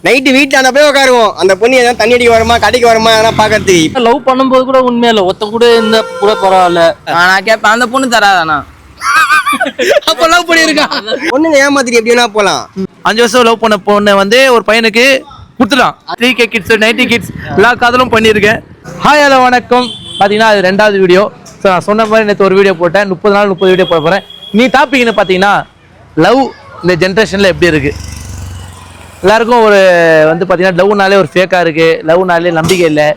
Night வீட்டாண்ட போய் உட்காருவோம். அந்த பொண்ணு எதாவது தண்ணி அடிக்க வருமா, கடைக்கு வருமா அதெல்லாம் பாக்கிறதுக்கு. லவ் பண்ணும்போது கூட உண்மையா இல்ல, ஒருத்த கூட இருந்தா கூட பரவாயில்ல. நான் கேட்பேன், அந்த பொண்ணு தராதானா? அப்ப லவ் பண்ணிருக்கா? பொண்ணுங்க ஏமாத்திட்டு எப்படி வேணா போலாம். 5 வருஷம் லவ் பண்ண பொண்ணு வந்து ஒரு பையனுக்கு கொடுத்துட்டான். 3K கிட்ஸ் 90 கிட்ஸ் எல்லா காதலும் பண்ணியிருக்கேன். ஹாய் ஹலோ வணக்கம். பார்த்தீங்கன்னா அது 2வது வீடியோ. ஸோ நான் சொன்ன மாதிரி நேற்று ஒரு வீடியோ போட்டேன். 30 நாள் 30 வீடியோ போட போகிறேன். நீ டாபிக்னு பார்த்தீங்கன்னா லவ் இந்த ஜென்ரேஷனில் எப்படி இருக்குது. எல்லாருக்கும் ஒரு வந்து பார்த்தீங்கன்னா லவ்னாலே ஒரு ஃபேக்காக இருக்குது, லவ்னாலே நம்பிக்கை இல்லை,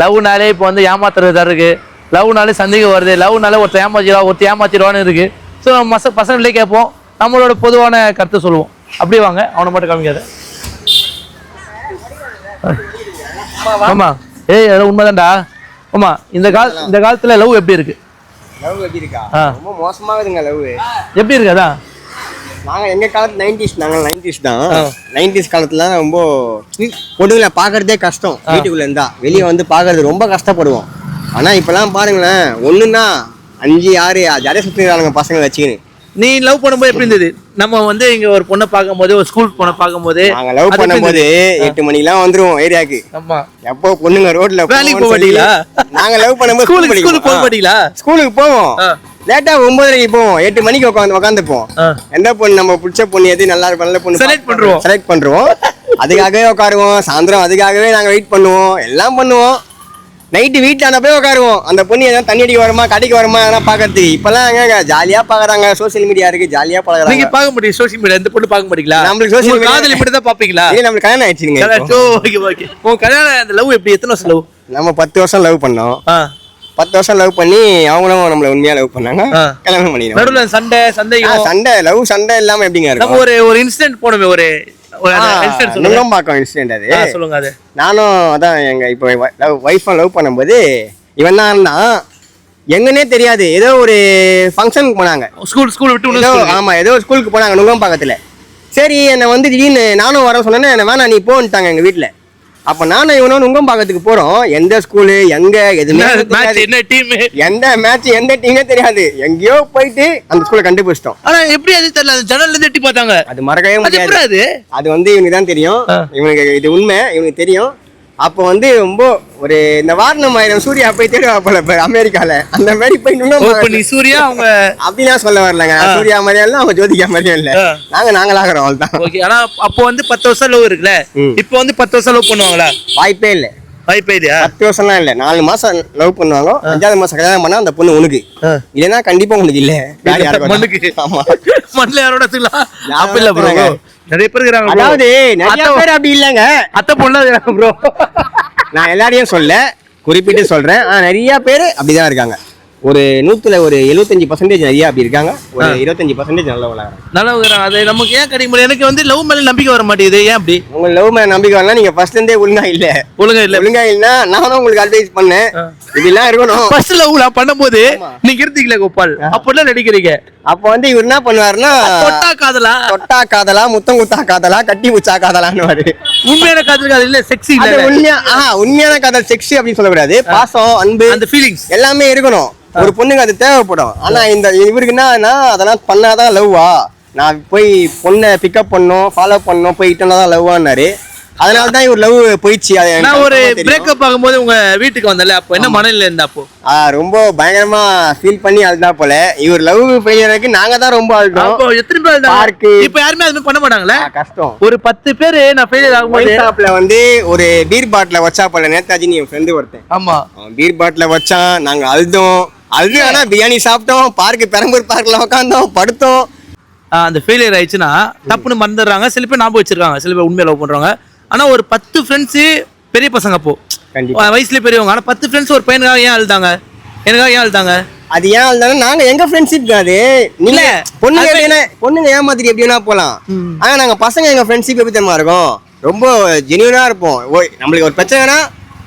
லவ்னாலே இப்போ வந்து ஏமாத்துறதா இருக்குது, லவ்னாலே சந்தேகம் வருது, லவ்னாலே ஒருத்தர் ஏமாத்திடுவான்னு இருக்குது. ஸோ நம்ம பசங்களே கேட்போம், நம்மளோட பொதுவான கருத்தை சொல்லுவோம். அப்படியே வாங்க, அவனை மட்டும் காமிக்காத. ஆமா, ஏய் அதெல்லாம் உண்மைதான்டா. ஆமா, இந்த காலத்துல லவ் எப்படி இருக்கு? லவ் எப்படி இருக்கா? ரொம்ப மோசமாகுதுங்க லவ். எப்படி இருக்கு? அதான் நாங்க எங்க காலத்து 90s, நாங்க 90s தான். 90s காலத்துல ரொம்ப பொண்ணுங்களை பாக்குறதே கஷ்டம். வீட்டுக்குள்ள இருந்தா வெளியே வந்து பாக்குறது ரொம்ப கஷ்டப்படுவோம். ஆனா இப்பெல்லாம் பாருங்களேன், ஒண்ணுன்னா 5 6 ஜாலியா சுத்திடுறாங்க பசங்க வச்சுக்கின்னு. நீ லவ் பண்ணும்போது எப்படி இருந்தது? நம்ம வந்து இங்க ஒரு பொண்ணை பார்க்கும்போது, ஒரு ஸ்கூல் பொண்ணை பார்க்கும்போது, நாங்க லவ் பண்ணும்போது 8 மணிக்கெல்லாம் வந்துருவோம் ஏரியாக்கு. ஆமா, எப்போ பொண்ணுங்க ரோட்ல வேலைக்கு போக மாட்டீங்களா? நாங்க லவ் பண்ணும்போது ஸ்கூலுக்கு போக மாட்டீங்களா? ஸ்கூலுக்கு போவோம். லேட்டா 9:30 போவோம். 8 மணிக்கு உட்காந்துப்போம். எந்த பொண்ணு நம்ம பிடிச்ச பொண்ணு எது நல்லா நல்ல பொண்ணு செலக்ட் பண்றோம். அதுக்காகவே உட்காருவோம். சாயந்தரம் அதுக்காகவே நாங்க வெயிட் பண்ணுவோம், எல்லாம் பண்ணுவோம். நைட்டு வீட்டாண்ட போய் உட்காருவோம். அந்த பொண்ணு எதாவது தண்ணி அடிக்க வருமா, கடைக்கு வருமா அதெல்லாம் பாக்கிறதுக்கு. இப்பெல்லாம் எங்க ஜாலியா பாக்குறாங்க, சோசியல் மீடியா இருக்கு, ஜாலியா பழகுறாங்க. நீங்க பார்க்க முடியும் சோசியல் மீடியா? இந்த பொண்ணு பார்க்க மாட்டீங்களா? நம்மளுக்கு சோசியல் மீடியா காதலி மட்டும் தான் பாப்பீங்களா? இல்ல, நம்மளுக்கு கல்யாணம் ஆயிடுச்சுங்க. ஓகே. உங்க கல்யாணம் அந்த லவ் எப்படி? எத்தனை வருஷம் லவ்? நம்ம 10 வருஷம் லவ் பண்ணோம். 10 வருஷம் லவ் பண்ணி அவங்களும் நம்மள உண்மையா லவ் பண்ணாங்க, கல்யாணம் பண்ணிடுவோம். நடுவுல சண்டை இல்லாம எப்படிங்க இருக்கும்? நம்ம ஒரு இன்சிடென்ட் போனோமே, ஒரு நுங்கம்பாக்கம் இன்சிடென்ட் அது. சொல்லுங்க. அது நானும் அதான் எங்க இப்போ வைஃபை லவ் பண்ணும்போது இவன் தான் இருந்தான். எங்கன்னே தெரியாது, ஏதோ ஒரு ஃபங்க்ஷனுக்கு போனாங்க. ஸ்கூல் விட்டு ஆமா, ஏதோ ஸ்கூலுக்கு போனாங்க நுங்கம்பாக்கத்துல. சரி, என்னை வந்து திடீர்னு நானும் வர சொன்னேன்னு என்ன வேணா நீ போன்ட்டாங்க எங்க வீட்டுல. அப்ப நானும் இவனும் நுங்கம்பாக்கத்துக்கு போறோம். எந்த ஸ்கூலு எங்க எதுவுமே எந்த மேட்ச் எந்த டீமே தெரியாது. எங்கேயோ போயிட்டு அந்த ஸ்கூலை கண்டுபிடிச்சிட்டோம். ஆனா எப்படி அது தெரியல, அது ஜன்னல்ல இருந்து எட்டி பார்த்தாங்க. அது மறக்கவே முடியாது. அது வந்து இவனுக்கு தான் தெரியும், இவனுக்கு இது உண்மை, இவனுக்கு தெரியும். அப்போ வந்து ரொம்ப ஒரு இந்த வாரணம் ஆயிரம் சூர்யா போய் தேடுவா போல அமெரிக்கால, அந்த மாதிரி போய் சூர்யா அவங்க அப்படிலாம் சொல்ல வரலங்க. சூர்யா மாதிரியா இல்ல, அவங்க ஜோதிகா மாதிரியும் இல்ல, நாங்களாகிறோம் அவ்வளவுதான். ஆனா அப்போ வந்து 10 வருஷம் லவ் இருக்குல்ல, இப்போ வந்து 10 வருஷம் லவ் பண்ணுவாங்களா? வாய்ப்பே இல்ல. 10 வருஷம்லாம் இல்ல, 4 மாசம் லவ் பண்ணுவாங்க. 5வது மாசம் கல்யாணம் பண்ணா அந்த பொண்ணு உனக்கு இல்லைன்னா கண்டிப்பா உனக்கு இல்ல. ஆமா, மண்ணில் யாரோட அப்ப இல்ல ப்ரோ, நிறைய பேர் இருக்காங்க. அதாவது நிறைய பேர் அப்படி இல்லங்க, அத்தை பொண்ணு இருக்காங்க ப்ரோ. நான் எல்லாரையும் சொல்ல குறிப்பிட்டு சொல்றேன். நிறைய பேர் அப்படிதான் இருக்காங்க. ஒரு 100ல ஒரு 75% நிறைய அப்படி இருக்காங்க, ஒரு 25% நல்லவங்க. அது நமக்கு ஏன் கிடைக்க முடியும்? எனக்கு வந்து லவ் மேல நம்பிக்கை வர மாட்டேங்குது. ஏன் அப்படி? உங்க லவ் மேல நம்பிக்கை வரலாம், நீங்க ஃபர்ஸ்ட் இருந்தே ஒழுங்கா இல்ல. நானும் உங்களுக்கு அட்வைஸ் பண்ணேன், இப்படிலாம் இருக்கணும். ஃபர்ஸ்ட் லவ் பண்ணும்போது நீங்க இருந்தீங்களே கோபால், அப்பெல்லாம் நடிக்கிறீங்க. அப்ப வந்து இவர் என்ன பண்ணுவாருன்னா, தொட்டா காதலா முத்தம் குத்தா காதலா கட்டி முச்சா காதலான்னு. உண்மையான காதல் இல்ல, செக்ஸி இல்ல. உண்மையான காதல் செக்ஸி அப்படின்னு சொல்லக்கூடாது. பாசம், அன்பு, அந்த ஃபீலிங்ஸ் எல்லாமே இருக்கணும். ஒரு பொண்ணுக்கு அது தேவைப்படும். ஆனா இந்த இவருக்கு என்ன, அதெல்லாம் பண்ணாதான் லவ்வா, நான் போய் பொண்ணை பிக்கப் பண்ணணும், ஃபாலோ பண்ணணும், போயிட்டோம்னா தான் லவ்வான்னாரு. அதனாலதான் இவர் லவ் போயிடுச்சு. நான் ஒரு பிரேக்கப் ஆகும்போது உங்க வீட்டுக்கு வந்தல, அப்போ என்ன மனநிலை இருந்தா? அப்போ ரொம்ப பயங்கரமா ஃபீல் பண்ணி அழுதா போல. இவர் லவ் ஃபெயிலியருக்கு நாங்க தான் ரொம்ப அழுதோம். எத்தனை பேர் பார்க்கு இப்ப யாருமே அது பண்ண மாட்டாங்களே, கஷ்டம். ஒரு 10 பேர் நான் ஃபெயிலியர் ஆகும்போது ஷாப்ல வந்து ஒரு பீர் பாட்டில வச்சா போல. நேதாஜி என் ஃப்ரெண்டு ஒருத்தன், ஆமா, பீர் பாட்டில வச்சான். நாங்க அழுதோம். ஆனா பிரியாணி சாப்பிட்டோம், பெரம்பூர் பார்க்ல உட்காந்தோம், படுத்தோம். அந்த ஃபெயிலியர் ஆயிடுச்சுன்னா டப்புன்னு மறந்துடுறாங்க. சில பேர் ஞாபகம் வச்சிருக்காங்க, சில பேர் உண்மையை லவ் பண்றாங்க. ஆனா ஒரு 10 ஃப்ரெண்ட்ஸ் பெரிய பசங்க, அப்போ வயசுல பெரியவங்க. ஆனா 10 ஃப்ரெண்ட்ஸ் ஒரு பையனுக்காக ஏன் அழுதாங்க? எனக்காக ஏன் அழுதாங்க? அது ஏன் அழுதாங்க? நாங்க எங்க ஃப்ரெண்ட்ஷிப் அது நீங்க பொண்ணுங்க ஏமாத்திட்டு எப்படி வேணா போலாம். ஆனா நாங்க பசங்க எங்க ஃப்ரெண்ட்ஷிப் எப்படி தெரியுமா இருக்கும், ரொம்ப ஜெனியூனா இருப்போம். நம்மளுக்கு ஒரு பிரச்சனைனா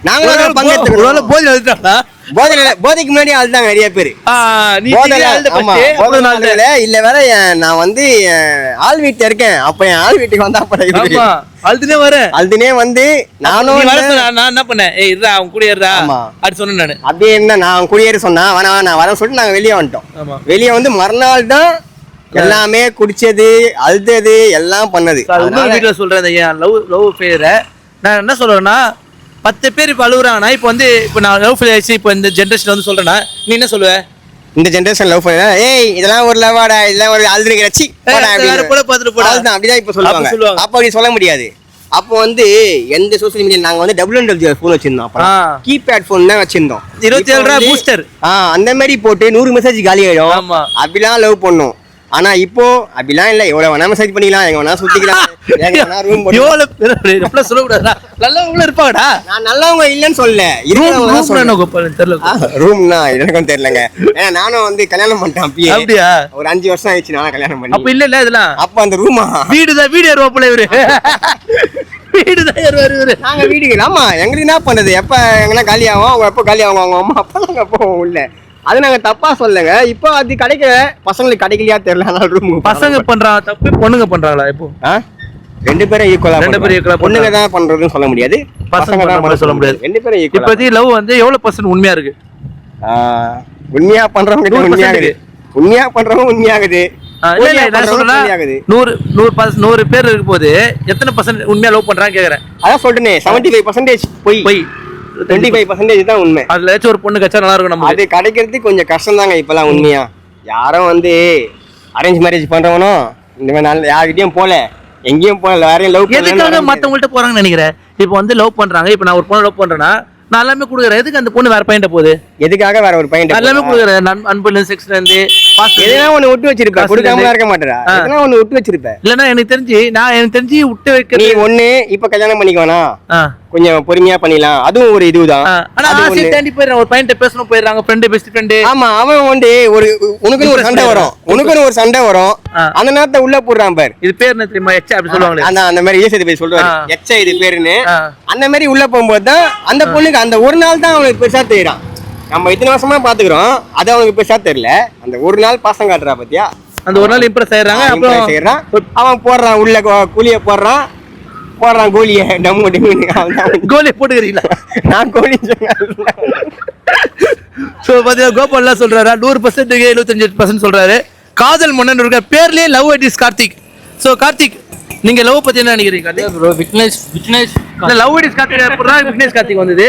நாங்களும் பங்கெடுத்துக்கிறோம். போதைக்கு முன்னாடி அழுதாங்க நிறைய பேரு. இல்ல வேற நான் வந்து ஆள் வீட்டுல இருக்கேன், அப்ப என் ஆள் வீட்டுக்கு வந்தா அழுதுனே வந்து நானும் என்ன பண்ணேன், அவன் குடியேறா அப்படி சொன்னேன் நானு. அப்படியே என்ன நான் குடியேற சொன்னா வேணா நான் வர சொல்லிட்டு நாங்க வெளியே வந்துட்டோம். வெளியே வந்து மறுநாள் தான் எல்லாமே குடிச்சது அழுதது எல்லாம் பண்ணது. இன்னொரு வீட்டுல சொல்றேன் என் லவ் ஃபெயிலியரை நான் என்ன சொல்றேன்னா 10 பேர் இப்ப அழுகுறாங்கன்னா இப்ப வந்து இப்ப நான் லவ் ஃபெயிலியர் ஆயிடுச்சு இப்ப இந்த ஜென்ரேஷன் வந்து சொல்றேன்னா நீ என்ன சொல்லுவ? இந்த ஜெனரேஷன் லவ் பண்ணா ஏய் இதெல்லாம் ஒரு லவ்வாடா இதெல்லாம் ஒரு அழுதுறீங்க சி கூட பார்த்துட்டு போடா அப்படிதான் இப்ப சொல்லுவாங்க. அப்ப அப்படி சொல்ல முடியாது. அப்போ வந்து எந்த சோசியல் மீடியா நாங்க வந்து WWW ஃபோன் வச்சிருந்தோம். அப்புறம் கீபேட் ஃபோன் தான் வச்சிருந்தோம். 27 ரூபா பூஸ்டர் அந்த மாதிரி போட்டு 100 மெசேஜ் காலி ஆயிடும். அப்படிலாம் லவ் பண்ணோம். ஆனா இப்போ அப்படிலாம் இல்ல. எவ்வளவு வேணா மெசேஜ் பண்ணிக்கலாம், எங்க வேணா சுத்திக்கலாம், எங்க வேணா ரூம் போட்டு சொல்லக்கூடாதா? நல்லவங்களும் இருப்பாங்கடா. நான் நல்லவங்க இல்லைன்னு சொல்லல. ரூம்னா எனக்கும் தெரியலங்க. ஏன்னா நானும் வந்து கல்யாணம் பண்ணிட்டேன். அப்படியா? ஒரு 5 வருஷம் ஆயிடுச்சு நானும் கல்யாணம் பண்ணி. அப்ப இல்ல இதெல்லாம் அப்ப அந்த ரூமா வீடு ஏறுவாப்புல இவரு. வீடுதான் ஏறுவாரு இவரு. நாங்க வீடுகள். ஆமா எங்களுக்கு என்ன பண்றது? எப்ப எங்கன்னா காலி ஆகும், அவங்க எப்ப காலி ஆகும், அவங்க அம்மா அப்பா நாங்க போவோம் உள்ள. அது நாங்க தப்பா சொல்லுங்க. இப்போ அது கிடைக்கல, பசங்களுக்கு கிடைக்கலையா தெரியல. அதனால ரூம் பசங்க பண்றாங்க தப்பு, பொண்ணுங்க பண்றாங்களா? இப்போ 2 பேரும் ஈக்குவலா. பொண்ணுங்க தான் பண்றதுன்னு சொல்ல முடியாது, பசங்க தான் சொல்ல முடியாது. 2 பேரும் ஈக்குவல். இப்போதைக்கு லவ் வந்து எவ்வளவு % உண்மையா இருக்கு? உண்மையா பண்றவங்க உண்மையாகுது, உண்மையா பண்றவங்க உண்மையாகுது. 100 பேர் இருக்கும் போது எத்தனை % உண்மையா லவ் பண்றாங்க கேக்குறேன். அதான் சொல்றேனே 75% போய் 25% தான் உண்மை. அதுல ஏதாச்சும் ஒரு பொண்ணு கச்சா நல்லா இருக்கும். நம்ம அது கிடைக்கிறது கொஞ்சம் கஷ்டம் தாங்க இப்பெல்லாம். உண்மையா யாரும் வந்து அரேஞ்ச் மேரேஜ் பண்றவனும் இந்த மாதிரி யார்கிட்டயும் போல, எங்கேயும் போல, வேறையும் லவ் எதுக்காக மத்தவங்கள்ட்ட போறாங்கன்னு நினைக்கிறேன். இப்போ வந்து லவ் பண்றாங்க. இப்போ நான் ஒரு பொண்ணு லவ் பண்றேன்னா நான் எல்லாமே கொடுக்குறேன். எதுக்கு அந்த பொண்ணு வேற பையன்ட்ட போகுது? எதுக்காக வேற ஒரு பையன் எல்லாமே கொடுக்குறேன். அன்புல செக்ஸ்ல இருந்து எதனா ஒண்ணு விட்டு வச்சிருப்பேன். கொடுக்காம இருக்க மாட்டேறா. எதனா ஒண்ணு விட்டு வச்சிருப்பேன். இல்லன்னா எனக்கு தெரிஞ்சு விட்டு வைக்க நீ ஒண்ணு இப்ப கல்யாணம் பண்ணிக்கோனா கொஞ்சம் பொறுமையா பண்ணிடலாம். அதுவும் ஒரு இதுதான். ஆனா ஆசை தாண்டி போயிடுறான். ஒரு பையன்ட்ட பேசணும் போயிடுறாங்க. Friend best friend. ஆமா அவன் வந்து உனக்குன்னு ஒரு சண்டை வரும். அந்த நேரத்தை உள்ள போடுறான் பாரு. இது பேர் என்ன தெரியுமா? எச்சா அப்படி சொல்லுவாங்க. அந்த மாதிரி ஏசது போய் சொல்றாரு எச்சா இது பேருன்னு. அந்த மாதிரி உள்ள போகும்போது தான் அந்த பொண்ணுக்கு அந்த ஒரு நாள் தான் அவனுக்கு பெருசா தெரியும். நம்ம இத்தனை வருஷமா பாத்துக்கிறோம், அது அவனுக்கு பெருசா தெரியல. அந்த ஒரு நாள் பாசம் காட்டுறா பாத்தியா, அந்த ஒரு நாள் இம்ப்ரெஸ் ஆயிடுறாங்க. அப்புறம் அவன் போடுறான் உள்ள கூலிய போடுறான் கோலிய கோலியை போட்டுக்கிறீங்களா? நான் கோலி கோபால் சொல்றாரு 100% 75% சொல்றாரு. காதல் மன்னன் இருக்க பேர்லயே love is Karthik. So Karthik நீங்க லவ் பத்தி என்ன நினைக்கிறீங்க? Bro Vignesh love is Karthik அப்புறம் விக்னேஷ் கார்த்திக் வந்தது.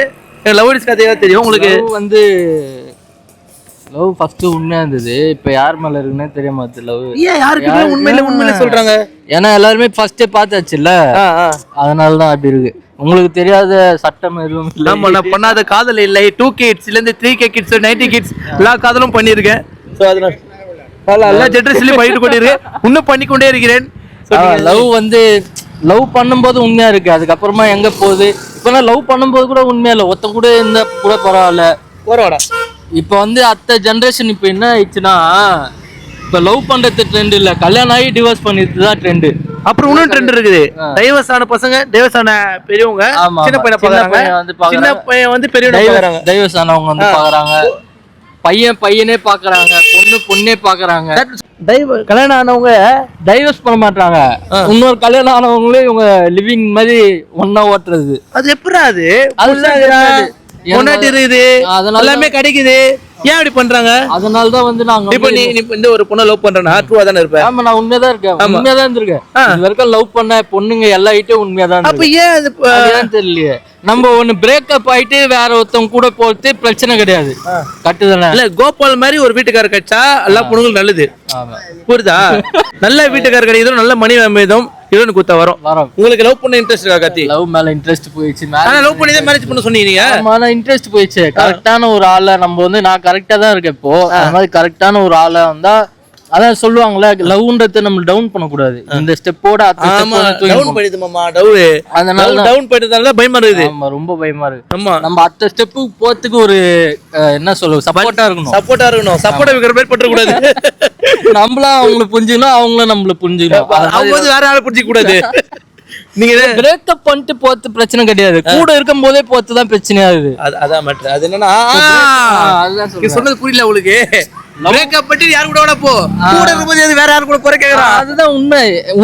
லவ் இஸ் கார்த்திக் தெரியும் உங்களுக்கு. வந்து லவ் ஃபர்ஸ்ட் உண்மையா இருந்தது. இப்ப யார் மேல இருக்குன்னே தெரிய மாட்டேது லவ். ஏன் யாருக்கு உண்மையில சொல்றாங்க? ஏன்னா எல்லாருமே ஃபர்ஸ்டே பார்த்தாச்சுல்ல, அதனால தான் அப்படி இருக்கு. உங்களுக்கு தெரியாத சட்டம் எதுவும் இல்லை. ஆமா நான் பண்ணாத காதல் இல்லை. 2K கிட்ஸ்ல இருந்து 3K கிட்ஸ் 90 கிட்ஸ் எல்லா காதலும் பண்ணியிருக்கேன். ஸோ அதனால எல்லா ஜென்ரேஷன்லயும் பண்ணிட்டு கொண்டிருக்கேன், இன்னும் பண்ணிக்கொண்டே இருக்கிறேன். லவ் வந்து லவ் பண்ணும்போது உண்மையா இருக்கு, அதுக்கப்புறமா எங்க போகுது. இப்ப லவ் பண்ணும்போது கூட உண்மையா இல்லை, ஒருத்த கூட இந்த கூட பரவாயில்ல. இப்ப வந்து அத்த ஜென்ரேஷன் இப்ப என்ன ஆயிடுச்சுன்னா, இப்ப லவ் பண்றது ட்ரெண்ட் இல்ல, கல்யாணம் ஆகி டிவோர்ஸ் பண்ணிட்டு தான் ட்ரெண்ட். அப்புறம் இன்னும் ட்ரெண்ட் இருக்குது. டைவர்ஸ் ஆன பசங்க, டைவர்ஸ் ஆன பெரியவங்க சின்ன பையனை பாக்குறாங்க, சின்ன பையன் வந்து பெரியவங்க பாக்குறாங்க. டைவர்ஸ் ஆனவங்க வந்து பாக்குறாங்க, பையனே பாக்குறாங்க, பொண்ணே பாக்குறாங்க. கல்யாணம் ஆனவங்க டைவர்ஸ் பண்ண மாட்டாங்க. இன்னொரு கல்யாணம் ஆனவங்களே இவங்க லிவிங் மாதிரி ஒன்னா ஓட்டுறது. அது எப்படி? அது பொண்டாட்டி இருக்குது, எல்லாமே கிடைக்குது, ஏன் அப்படி பண்றாங்க? அதனாலதான் வந்து நாங்க இப்ப நீ இந்த ஒரு பொண்ணை லவ் பண்றேன்னா ட்ரூவா தானே இருப்பேன். ஆமா நான் உண்மையாதான் இருக்கேன், உண்மையாதான் இருந்திருக்கேன். இது வரைக்கும் லவ் பண்ண பொண்ணுங்க எல்லா உண்மையாதான். அப்ப ஏன் தெரியலையே. நம்ம ஒண்ணு பிரேக்கப் ஆயிட்டு வேற ஒருத்தவங்க கூட போறது பிரச்சனை கிடையாது, கட்டுதானே? இல்ல கோபால் மாதிரி ஒரு வீட்டுக்காரர் கிடைச்சா எல்லா பொண்ணுங்களும் நல்லது, புரியுதா? நல்ல வீட்டுக்காரர் கிடைக்கிறதும் நல்ல மணி அமைதும் ஹீரோயின் குத்த வரும். உங்களுக்கு லவ் பண்ண இன்ட்ரெஸ்ட் இருக்கா கார்த்தி? லவ் மேல இன்ட்ரெஸ்ட் போயிடுச்சு. ஆனா லவ் பண்ணி தான் மேரேஜ் பண்ண சொன்னீங்க. ஆனா இன்ட்ரெஸ்ட் போயிடுச்சு. கரெக்டான ஒரு ஆளை நம்ம வந்து, நான் கரெக்டா தான் இருக்கேன் இப்போ, அந்த மாதிரி கரெக்டான ஒரு ஆளா வந்தா, அதான் சொல்லுவாங்கல்ல லவ்ன்றத நம்ம டவுன் பண்ண கூடாது. இந்த ஸ்டெப்போட டவுன் பண்ணிது மாமா, டவுன் பண்ணிட்டதால பயமா இருக்குது. ஆமா ரொம்ப பயமா இருக்கு. ஆமா நம்ம அடுத்த ஸ்டெப்புக்கு போறதுக்கு ஒரு என்ன சொல்லுவோம், சப்போர்ட்டா இருக்கணும். சப்போர்ட்டா இருக்கிற பேர் பற்ற கூடாது. நம்மளும் அவங்களை புரிஞ்சுக்கணும், அவங்களும் நம்மள புரிஞ்சுக்கணும். அவங்க வந்து வேற ஆளை புரிஞ்சிக்க கூடாது. நீங்க பிரேக்கப் பண்ணிட்டு போறது பிரச்சனை கிடையாது, கூட இருக்கும் போதே போறதுதான் பிரச்சனையாகுது. அதான் மேட்டர். அது என்னன்னா சொன்னது புரியல உங்களுக்கு. பிரேக்கப் பண்ணி யாரு கூட போ, கூட இருக்கும்போது வேற யாரு கூட குறை கேக்குறான். அதுதான்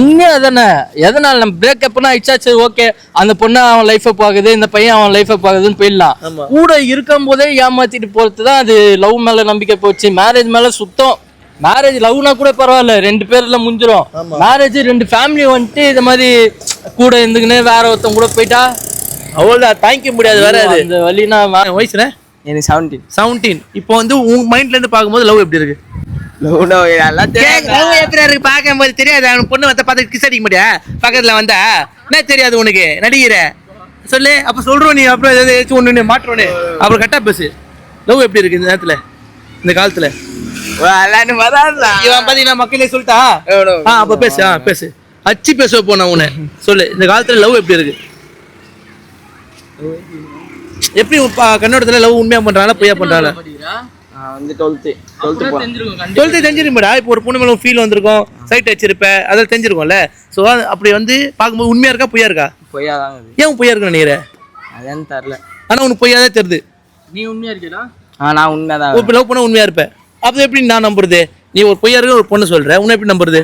உண்மை அதானே. எதனால நம்ம பிரேக்கப்னா இச்சாச்சு ஓகே, அந்த பொண்ணு அவன் லைஃப பாக்குது, இந்த பையன் அவன் லைஃப பாக்குதுன்னு போயிடலாம். கூட இருக்கும் போதே ஏமாத்திட்டு போறதுதான் அது லவ் மேல நம்பிக்கை போச்சு. மேரேஜ் மேல சுத்தம் மேரேஜ் லவ்னா கூட பரவாயில்ல, 2 பேர்ல முடிஞ்சிரும். மேரேஜ் 2 ஃபேமிலி வந்துட்டு இந்த மாதிரி கூட இருந்துக்குன்னு வேற ஒருத்தவங்க கூட போயிட்டா அவ்வளவுதான் தாங்கிக்க முடியாது. வேற அது அந்த வழினா வயசுல எனக்கு 17. இப்போ வந்து உங்க மைண்ட்ல இருந்து பாக்கும்போது லவ் எப்படி இருக்கு? லவ் எப்படி இருக்கு பாக்கும்போது தெரியாது. அவனுக்கு பொண்ணு வந்து பார்த்து கிஸ் அடிக்க முடியா பக்கத்துல வந்தா என்ன தெரியாது உனக்கு நடிகிற சொல்லு. அப்ப சொல்றோம் நீ அப்புறம் ஏதாச்சும் ஒண்ணு மாற்றோன்னு அப்புறம் கரெக்டா பேசு. லவ் எப்படி இருக்கு இந்த நேரத்துல இந்த காலத்துல? இவன் பாத்தீங்கன்னா மக்களே சொல்லிட்டா அப்ப பேசு பேசு அச்சு பேச போன உன சொல்லு. இந்த காலத்துல லவ் எப்படி இருக்கு? எப்படி கண்ணோட்டத்துல லவ் உண்மையா பண்றாங்களா பொய்யா பண்றாங்களா? வந்து 12th தெரிஞ்சிருப்படா. இப்போ ஒரு பொண்ணு மேல ஃபீல் வந்திருக்கும், சைட் வச்சிருப்ப, அதில் தெரிஞ்சிருக்கும்ல. ஸோ அப்படி வந்து பார்க்கும்போது உண்மையா இருக்கா பொய்யா இருக்கா? பொய்யா தான். ஏன் பொய்யா இருக்குன்னு நினைக்கிறேன்? அதான் தெரியல. ஆனா உனக்கு பொய்யா தான் தெரியுது. நீ உண்மையா இருக்கா? நான் உண்மைதான். இப்போ லவ் பண்ண உண்மையா இருப்பேன். அப்போ எப்படி நான் நம்புறது? நீ ஒரு பொய்யா இருக்க ஒரு பொண்ணு சொல்ற, உன்னை எப்படி நம்புறது?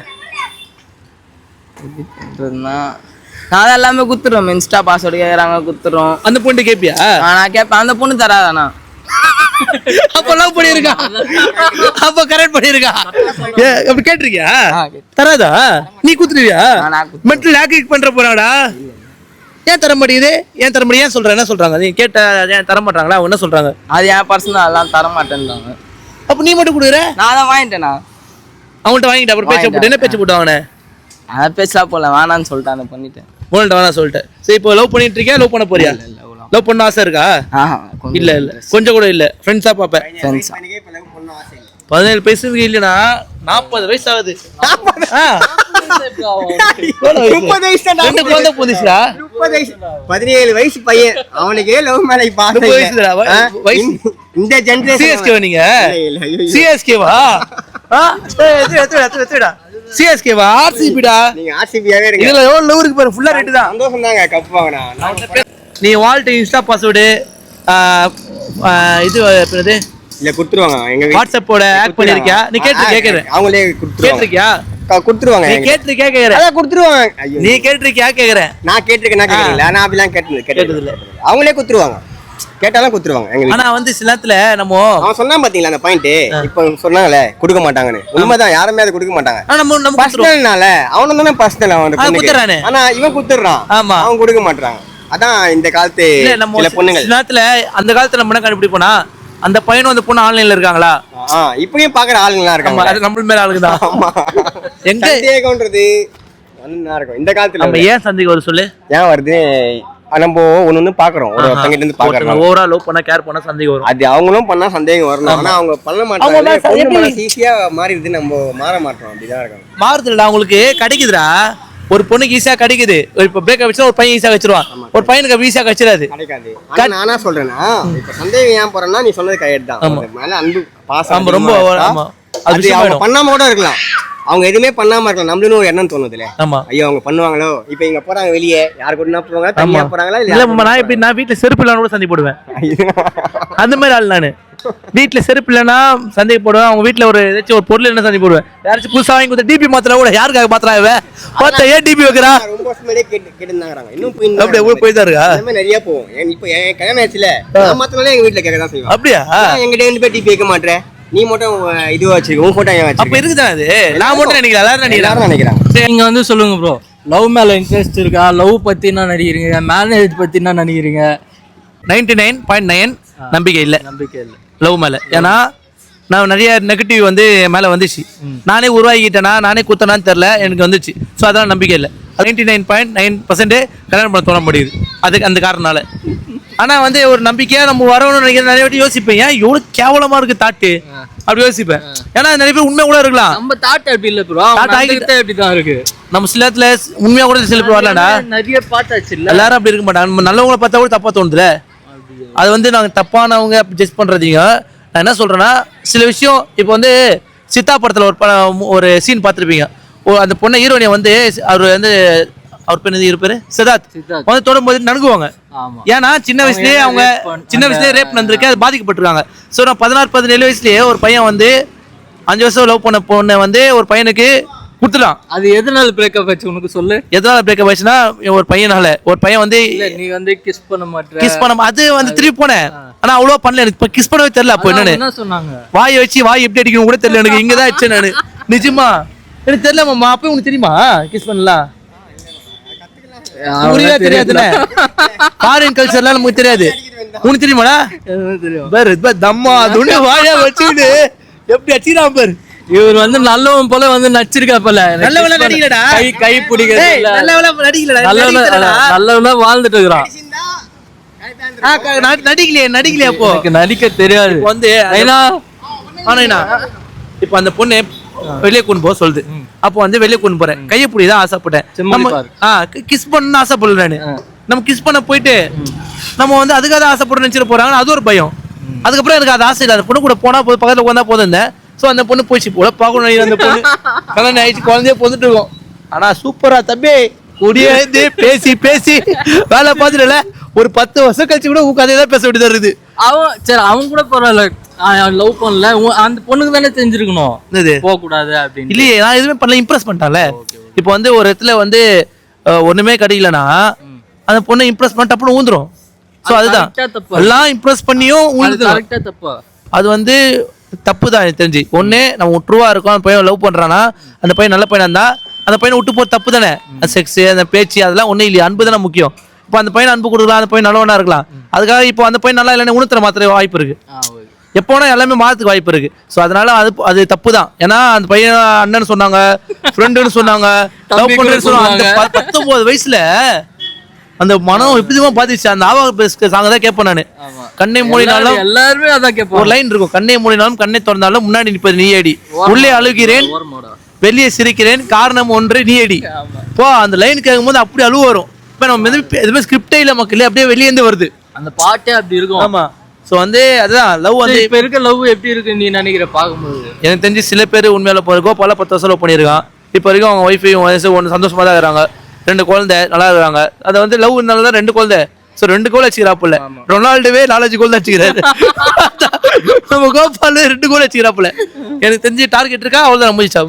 நான் எல்லாமே குத்துறோம். இன்ஸ்டா பாஸ்வேர்டு கேட்குறாங்க, குத்துறோம். அந்த பொண்ணு கேட்பியா? நான் கேட்பேன், அந்த பொண்ணு தராதானா? அப்ப லவ் பண்ணிருக்கா, அப்ப கரெக்ட் பண்ணிருக்கா. அப்படி கேட்டிருக்கியா? தராதா? நீ குத்துருவியா? மென்டல் ஆக்டிங் பண்ற போறாடா. ஏன் தர மாட்டேங்குது? ஏன் தர மாட்டேங்குது? ஏன் சொல்ற? என்ன சொல்றாங்க? நீ கேட்ட ஏன் தர மாட்டாங்களா? என்ன சொல்றாங்க? அது என் பர்சனல், எல்லாம் தர மாட்டேன்றாங்க. அப்ப நீ மட்டும் கொடுக்குற? நான் தான் வாங்கிட்டேனா? அவங்கள்ட்ட வாங்கிட்ட அப்புறம் பேச்ச போட்டு என்ன பேச்சு போட்டு வாங்கினேன்? அதான் பேசலாம் போல, வேணான்னு சொல்லிட்டேன். அதை பண்ணிட்டேன். உங்கள்ட்ட வேணா சொல்லிட்டேன். சரி, இப்போ லவ் பண்ணிட்டு இருக்கியா? லவ் பண்ண போறியா? லவ் பண்ண ஆசை இருக்கா? இல்ல கொஞ்சம் கூட இல்ல. ஃப்ரெண்ட்ஸா பாப்பேன். 17 வயசுக்கு இல்லனா 40 வயசு ஆகுது. 17 வயசு பையன், அவனுக்கே லவ் மேல இந்த ஜெனரேஷன். சிஎஸ்கே நீங்க? சிஎஸ்கேவா? சிஎஸ்கேவா? ஆர்சிபிடா? நீங்க ஆர்சிபியாவே இருங்க. இதுல எவ்வளவு லவ் இருக்கு பாரு. ஃபுல்லா ரேட் தான். சந்தோஷம் தாங்க கப் வாங்குனா. நீ வால்ட் இன்ஸ்டா பாஸ்வேர்டு இது என்னது இல்ல குடுத்துருவாங்க. எங்க வாட்ஸ்அப்போட ஆட் பண்ணிருக்கியா? நீ கேக்குறேன். அவங்களே குடுத்துருவாங்க. கேட்டிருக்கியா? குடுத்துருவாங்க. நீ கேட்டிருக்கியா கேக்குறேன்? அத குடுத்துருவாங்க. நீ கேட்டிருக்கியா கேக்குறேன்? நான் கேட்டிருக்கேனா கேக்குறீங்களா? நான் அப்படிலாம் கேட்டது இல்ல. அவங்களே குடுத்துருவாங்க. கேட்டாலும் குடுத்துருவாங்க எங்க வீட்ல. ஆனா வந்து சில நேரத்துல நம்ம அவன் சொன்னா பாத்தீங்களா அந்த பாயிண்ட், இப்போ சொன்னாங்கல கொடுக்க மாட்டாங்கன்னு. உண்மைதான், யாருமே அதை கொடுக்க மாட்டாங்க. நம்ம பர்சனல்னால அவனும் தானே பர்சனல் அவன் குடுத்துறானே. ஆனா இவன் குடுத்துறான், அவன் கொடுக்க மாட்டாங்க. அதான் இந்த காலத்து சில பொண்ணுங்க. சில நேரத்துல அந்த காலத்துல நம்ம என்ன கண்டுபிடிப்போம்னா, அந்த பையனும் அந்த பொண்ணு ஆன்லைன்ல இருக்காங்களா? இப்பயும் பாக்குற ஆளுங்களா இருக்காங்க. அது நம்ம மேல ஆளுங்கதான். எங்க சந்தேகம்ன்றது நல்லா இருக்கும் இந்த காலத்துல. நம்ம ஏன் சந்தேகம் வருது சொல்லு? ஏன் வருது? நம்ம ஒண்ணு பாக்குறோம், ஒருத்தங்க இருந்து பாக்குறோம். ஓவரா லவ் பண்ணா கேர் பண்ணா சந்தேகம் வரும். அது அவங்களும் பண்ணா சந்தேகம் வரணும். ஆனா அவங்க பண்ண மாட்டாங்க. ஈஸியா மாறிடுது, நம்ம மாற மாட்டோம். அப்படிதான் இருக்கும். மாறுதுடா. உங்களுக்கு கிடைக்குதுடா. ஒரு பொண்ணுக்கு ஈஸியா கிடைக்குது. இப்ப பிரேக்கப் வச்சா ஒரு பையன் ஈஸியா வச்சிருவான், ஒரு பையனுக்கு ஈஸியா கிடைச்சிடாது. கிடைக்காது. நானா சொல்றேன்னா, இப்ப சந்தேகம் ஏன் போறேன்னா, நீ சொன்னது கரெக்ட் தான். மேல அன்பு பாசம் ரொம்ப அது அவங்க பண்ணாம கூட இருக்கலாம். அவங்க எதுவுமே பண்ணாம இருக்கலாம். நம்மளும் ஒரு எண்ணம் தோணுதுல, ஐயோ அவங்க பண்ணுவாங்களோ. இப்ப இங்க போறாங்க வெளியே, யாரு கூட போவாங்க, தனியா போறாங்களா? இல்ல நான் எப்படி நான் வீட்டுல செருப்பு இல்லாம கூட சந்தேக போடுவேன். அந்த மாதிரி ஆள் நானு. வீட்டுல செருப்பு இல்லைன்னா சந்தேக போடுவேன். அவங்க வீட்டுல ஒரு ஏதாச்சும் ஒரு பொருள் என்ன சந்தேக போடுவேன். யாராச்சும் புதுசா வாங்கி கொடுத்த டிபி மாத்திர கூட யாருக்காக மாத்திராவே பார்த்தா ஏன் டிபி வைக்கிறா? ரொம்ப வருஷமே கேட்டுருந்தாங்க. இன்னும் அப்படியே ஊர் போய் தான் இருக்கா? நிறைய போவோம். இப்ப என் கல்யாணம் ஆச்சுல, மாத்தினாலே எங்க வீட்டுல கேட்க தான் செய்வோம். அப்படியா? எங்கிட்ட 2 பேர் டிபி வைக்க மாட்டேன். நீ மட்டும் இதுவா வச்சிருக்க, உன் போட்டோ ஏன் வச்சிருக்க? அப்ப இருக்குதான் அது. நான் மட்டும் நினைக்கிறேன், எல்லாரும் நினைக்கிறாங்க. சரி, நீங்க வந்து சொல்லுங்க ப்ரோ, லவ் மேல இன்ட்ரெஸ்ட் இருக்கா? லவ் பத்தி என்ன நினைக்கிறீங்க? மேரேஜ் பத்தி என்ன நினைக்கிறீங்க? 99.9 நம்பிக்கை இல்ல. நம்பிக்கை இல்ல லவ் மேல. ஏன்னா நான் நிறைய நெகட்டிவ் வந்து மேல வந்துச்சு. நானே உருவாக்கிட்டேனா, நானே குத்தனான்னு தெரியல, எனக்கு வந்துச்சு. ஸோ அதெல்லாம் நம்பிக்கை இல்லை. 99.9% கல்யாணம் பண்ண தோண முடியுது அதுக்கு அந்த காரணனால. ஆனா வந்து ஒரு நம்பிக்கையா நம்ம வரணும்னு நினைக்கிற நிறைய வாட்டி யோசிப்பேன், ஏன் எவ்வளவு கேவலமா இருக்கு தாட்டு அப்படி யோசிப்பேன். ஏன்னா நிறைய பேர் உண்மையா கூட இருக்கலாம். நம்ம தாட் அப்படி இல்ல ப்ரோ, அப்படிதான் இருக்கு. நம்ம சில இடத்துல உண்மையா கூட சில பேர் வரலாம்டா. நிறைய பார்த்தாச்சு இல்ல, எல்லாரும் அப்படி இருக்க மாட்டாங்க. நம்ம நல்லவங்களை பார்த்தா கூட தப்பா தோணுதுல. அது வந்து நாங்க தப்பானவங்க ஜட்ஜ் பண்றதுங்க. நான் என்ன சொல்றேன்னா, சில விஷயம் இப்போ வந்து சித்தா படத்துல ஒரு சீன் பார்த்துருப்பீங்க. அந்த பொண்ணை ஹீரோனியை வந்து அவர் வந்து அவர் பேர் இருப்பாரு சித்தார்த் வந்து தொடும்போது நடுங்குவாங்க. ஏன்னா சின்ன வயசுலயே ரேப் நடந்திருக்கு, அது பாதிக்கப்பட்டிருக்காங்க. ஸோ நான் 16-17 வயசுலயே ஒரு பையன் வந்து 5 வருஷம் லவ் பண்ண பொண்ணை வந்து ஒரு பையனுக்கு கொடுத்துட்டான். அது எதனால பிரேக்கப் ஆச்சு உனக்கு சொல்லு. எதனால பிரேக்கப் ஆச்சுன்னா ஒரு பையன் வந்து நீ வந்து கிஸ் பண்ண மாட்டே. கிஸ் பண்ண அது வந்து திருப்பி போனேன். ஆனா அவ்வளவா பண்ணல. எனக்கு இப்ப கிஸ் பண்ணவே தெரியல. அப்போ என்ன சொன்னாங்க? வாய் எப்படி அடிக்கணும் கூட தெரியல எனக்கு. இங்கதான் வச்சேன் நானு. நிஜமா எனக்கு தெரியல மாமா. அப்ப உனக்கு தெரியுமா கிஸ் பண்ணலாம்? தெரியாதுல்ல. ஃபாரின் கல்ச்சர்லாம் நமக்கு தெரியாது. உனக்கு தெரியுமாடா? தெரியும். பாரு தம்மா துண்டு வாயா வச்சுக்கிட்டு எப்படி அடிச்சிடாம பாரு. இவர் வந்து நல்லவன் போல வந்து நடிச்சிருக்கா போல. நல்லவனா நடிக்கலடா. கை பிடிக்கிறது இல்ல. நல்லவனா நடிக்கலடா. நல்லவனா வாழ்ந்துட்டு இருக்கான். நடிக்கலையே அப்போ. எனக்கு நடிக்க தெரியாது. வந்து ஆனா இப்ப அந்த பொண்ணு வெளியே கொண்டு போக சொல்லுது. அப்போ வந்து வெளியே கொண்டு போறேன். கையை பிடிதான் ஆசைப்பட்டேன். கிஸ் பண்ணு ஆசைப்படல நானு. நம்ம கிஸ் பண்ண போயிட்டு நம்ம வந்து அதுக்காக ஆசைப்பட நினைச்சிட்டு போறாங்க. அது ஒரு பயம். அதுக்கப்புறம் எனக்கு அது ஆசை இல்லை. அந்த பொண்ணு கூட போனா போதும், பக்கத்துல உட்காந்தா போதும் இருந்தேன். சோ அந்த பொண்ணு போயிடுச்சு போல பார்க்கணும். அந்த பொண்ணு கல்யாணம் ஆயிடுச்சு, குழந்தைய பொந்துட்டு இருக்கோம். ஆனா சூப்பரா தம்பி குடியேந்து பேசி வேலை பார்த்துட்டு ஒரு 10 வருஷம் கழிச்சு கூட உங்க கதையை தான் பேச வேண்டியதா இருக்குது. அவன் கூட பரவாயில்ல, லவ் பண்ணல. அந்த பொண்ணுக்கு தானே தெரிஞ்சிருக்கணும் போக கூடாது அப்படின்னு. இல்லையே, நான் எதுவுமே பண்ணல, இம்ப்ரெஸ் பண்ணிட்டான்ல. இப்போ வந்து ஒரு இடத்துல வந்து ஒண்ணுமே கிடைக்கலன்னா அந்த பொண்ணை இம்ப்ரெஸ் பண்ணிட்டு அப்புறம் ஊந்துரும். சோ அதுதான் எல்லாம் இம்ப்ரெஸ் பண்ணியும் தப்பா. அது வந்து தப்பு தான் எனக்கு தெரிஞ்சு. ஒண்ணு நம்ம ட்ரூவா இருக்கோம், பையன் லவ் பண்றானா அந்த பையன் நல்ல பையனா இருந்தா அந்த பையனை விட்டு போற தப்பு தானே. செக்ஸ் அந்த பேச்சு அதெல்லாம் ஒண்ணும் இல்லையா. அன்பு தானே முக்கியம். இப்போ அந்த பையன் அன்பு கொடுக்கலாம், அந்த பையன் நல்லவனா இருக்கலாம். அதுக்காக இப்போ அந்த பையன் நல்லா இல்லைன்னு உணர்த்துற மாத்திர வாய்ப்பு இருக்கு. எப்போனா எல்லாமே மாறதுக்கு வாய்ப்பு இருக்கு. ஸோ அதனால அது தப்பு தான். ஏன்னா அந்த பையன் அண்ணன் சொன்னாங்க, ஃப்ரெண்டுன்னு சொன்னாங்க, லவ் பண்றேன்னு சொன்னாங்க. 19 வயசுல அந்த மனம் எப்படிமா பாதிச்சு. அந்த ஆவா சாங் தான் கேட்பேன் நானு. கண்ணை மூடினாலும் எல்லாருமே அதான் கேட்போம். ஒரு லைன் இருக்கும். கண்ணை மூடினாலும் கண்ணை திறந்தாலும் முன்னாடி நிற்பது நீயடி, உள்ளே அழுகிறேன் வெளியே சிரிக்கிறேன், காரணம் ஒன்று நீயடி. போ அந்த லைன் கேட்கும்போது அப்படி அழுவு வரும். இப்போ நம்ம எதுவுமே ஸ்கிரிப்டே இல்லை மக்களே, அப்படியே வெளியேந்து வருது அந்த பாட்டே அப்படி இருக்கும். ஆமா. ஸோ வந்து அதுதான் லவ் வந்து இப்போ இருக்க லவ் எப்படி இருக்கு நீ நினைக்கிற பார்க்கும்போது? எனக்கு தெரிஞ்சு சில பேர் உண்மையில போயிருக்கோம், பல 10 வருஷம் லவ் பண்ணியிருக்கான். இப்போ வரைக்கும் அவங்க ஒய்ஃபையும் வயசு ஒன்று சந்தோஷமா தான் இருக்கிறாங்க. 2 குழந்தை நல்லா இருக்கிறாங்க. அதை வந்து லவ் இருந்தாலும் தான் 2 குழந்தை. ஸோ 2 கோல் வச்சுக்கிறாப்புல. ரொனால்டோவே 4-5 கோல் தான் வச்சுக்கிறாரு. நம்ம கோபால் 2 கோல் வச்சுக்கிறாப்புல. எனக்கு தெரிஞ்சு டார்கெட் இருக்கா அவ்வளோதான் முடிச்சா.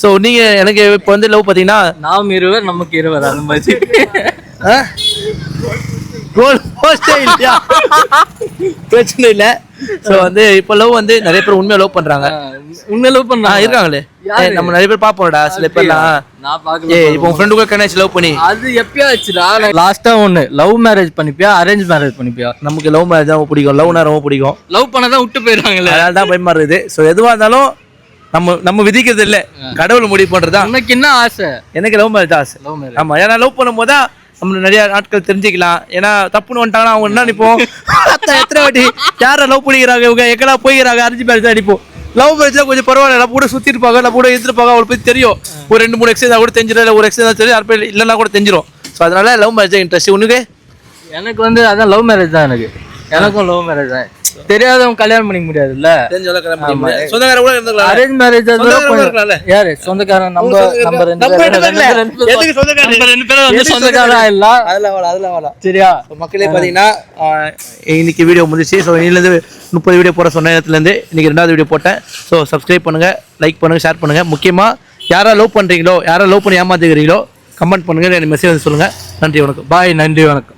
ஸோ நீங்க எனக்கு இப்போ வந்து லவ் பார்த்தீங்கன்னா நாம் 20 நமக்கு 20 அந்த மாதிரி கோல் போஸ்டே இல்லையா பிரச்சனை இல்லை. ஸோ வந்து இப்போ லவ் வந்து நிறைய பேர் உண்மையாக லவ் பண்றாங்க. உண்மையாக லவ் பண்ணாங்க இருக்காங்களே, நம்ம நிறைய பேர் பார்ப்போம்டா. சில பேர்லாம் நான் பார்க்கல. இப்போ உங்க ஃப்ரெண்டு கூட கனெக்ட் லவ் பண்ணி அது எப்பயாச்சுடா. லாஸ்டா ஒன்று லவ் மேரேஜ் பண்ணிப்பியா அரேஞ்ச் மேரேஜ் பண்ணிப்பியா? நமக்கு லவ் மேரேஜ் தான் பிடிக்கும். லவ்னா ரொம்ப பிடிக்கும். லவ் பண்ணதான் விட்டு போயிடுறாங்களே, அதனால தான் பயமா இருக்குது. ஸோ எதுவாக இருந்தாலும் நம்ம விதிக்கிறது இல்லை, கடவுள் முடிவு பண்றதா. உனக்கு என்ன ஆசை? எனக்கு லவ் மேரேஜ் ஆசை. Love marriage. ஆமா, ஏன்னா லவ் பண்ணும்போது தான் நம்ம நிறைய நாட்கள் தெரிஞ்சுக்கலாம். ஏன்னா தப்புன்னு வந்துட்டாங்கன்னா அவங்க என்ன நினைப்போம், எத்தனை வாட்டி யாரை லவ் பண்ணிக்கிறாங்க இவங்க எங்கடா போய்கிறாங்க, அரேஞ்ச் மேரேஜ் தான் அடிப்போம். லவ் மேரேஜ்ல கொஞ்சம் பரவாயில்ல, நம்ம கூட சுத்தி இருப்பாங்க, நம்ம கூட இருந்துருப்பாங்க, அவளை பத்தி தெரியும். ஒரு 2-3 எக்ஸைஸ் கூட தெரிஞ்சிடும், இல்லை ஒரு எக்ஸைஸ் தெரியும், யார் பேர் இல்லைன்னா கூட தெரிஞ்சிடும். ஸோ அதனால லவ் மேரேஜ் இன்ட்ரெஸ்ட். உனக்கு? எனக்கு வந்து அதான் லவ் மேரேஜ் தான். எனக்கும் லவ் மேரேஜ் தான். தெரியாதவங்க கல்யாணம் பண்ணிக்க முடியாதுல்ல. சொந்தக்காரன் கூட இருந்துக்கலாம். அரேஞ்ச் மேரேஜ் யாரு சொந்தக்காரன்? நம்ம சொந்தக்காரன் இல்ல. சரியா மக்களே பாத்தீங்கன்னா இன்னைக்கு வீடியோ முடிச்சு. ஸோ இன்னிலேருந்து 30 வீடியோ போட சொன்ன நேரத்துலேருந்து இன்னைக்கு 2வது வீடியோ போட்டேன். ஸோ சப்ஸ்கிரைப் பண்ணுங்க, லைக் பண்ணுங்க, ஷேர் பண்ணுங்க. முக்கியமா யாரா லவ் பண்றீங்களோ, யாரா லவ் பண்ணி ஏமாத்துக்கிறீங்களோ கமெண்ட் பண்ணுங்க, எனக்கு மெசேஜ் சொல்லுங்க. நன்றி வணக்கம். பாய். நன்றி வணக்கம்.